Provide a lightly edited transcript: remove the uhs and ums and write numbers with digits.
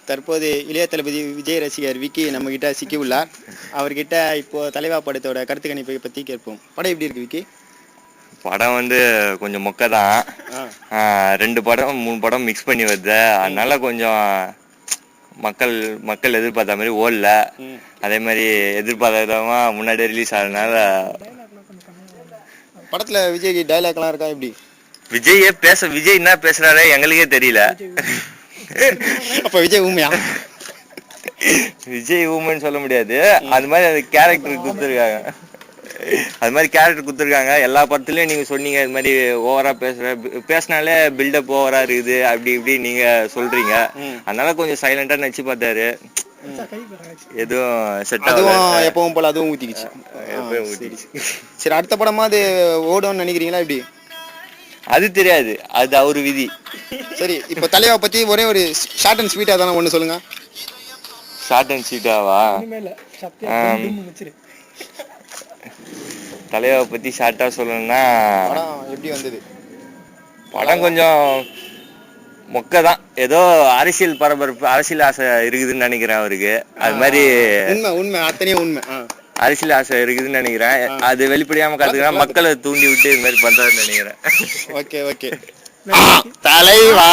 தற்போது இளைய தளபதி விஜய் ரசிகர் விக்கி நம்ம கிட்ட சிக்கி உள்ளார். அவர்கிட்ட இப்போ தலைவா படத்தோட கருத்து கணிப்பை பற்றி கேட்போம். படம் எப்படி இருக்கு விக்கி? படம் வந்து கொஞ்சம் மொக்க தான். 2 படம் 3 படம் மிக்ஸ் பண்ணி வருது. அதனால கொஞ்சம் மக்கள் எதிர்பார்த்த மாதிரி ஓடல. அதே மாதிரி எதிர்பார்த்தமா முன்னாடியே ரிலீஸ் ஆகிறதுனால படத்துல விஜய் டைலாக்லாம் இருக்கா எப்படி? விஜய் என்ன பேசுறாரு எங்களுக்கே தெரியல. அப்ப விஜய் ஊமையா? விஜய் ஊமைன்னு சொல்ல முடியாது. அது மாதிரி அது கேரக்டர் கொடுத்துருக்காங்க. எல்லா படத்துலயும் நீங்க சொன்னீங்க இது மாதிரி ஓவரா பேசினாலே பில்டப் ஓவரா இருக்குது அப்படி இப்படி நீங்க சொல்றீங்க. அதனால கொஞ்சம் சைலண்டா நடிச்சு பார்த்தாரு. எதுவும் செட் அதுவும் எப்பவும் போல அதுவும் ஊத்திக்கிச்சு. சரி, அடுத்த படமா அது ஓடும்னு நினைக்கிறீங்களா எப்படி? அது தெரியாது, அது அவரு விதி. சரி, இப்போ தலைவா பத்தி ஒரே ஒரு ஷார்ட் அண்ட் ஸ்வீட்டா தானே ஒன்று சொல்லுங்க. ஷார்ட் அண்ட் ஸ்வீட்டாவா? தலைவா பத்தி ஷார்ட்டா சொல்லணும்னா எப்படி வந்தது படம்? கொஞ்சம் மொக்க தான். ஏதோ அரசியல் பரபரப்பு, அரசியல் ஆசை இருக்குதுன்னு நினைக்கிறேன் அவருக்கு. அது மாதிரி உண்மை அத்தனையும் உண்மை. அரசியல் ஆசை இருக்குதுன்னு நினைக்கிறேன். அது வெளிப்படையாம காத்துக்கிறேன். மக்களை தூண்டி விட்டு இது மாதிரி பண்றாருன்னு நினைக்கிறேன். ஓகே தலைவா.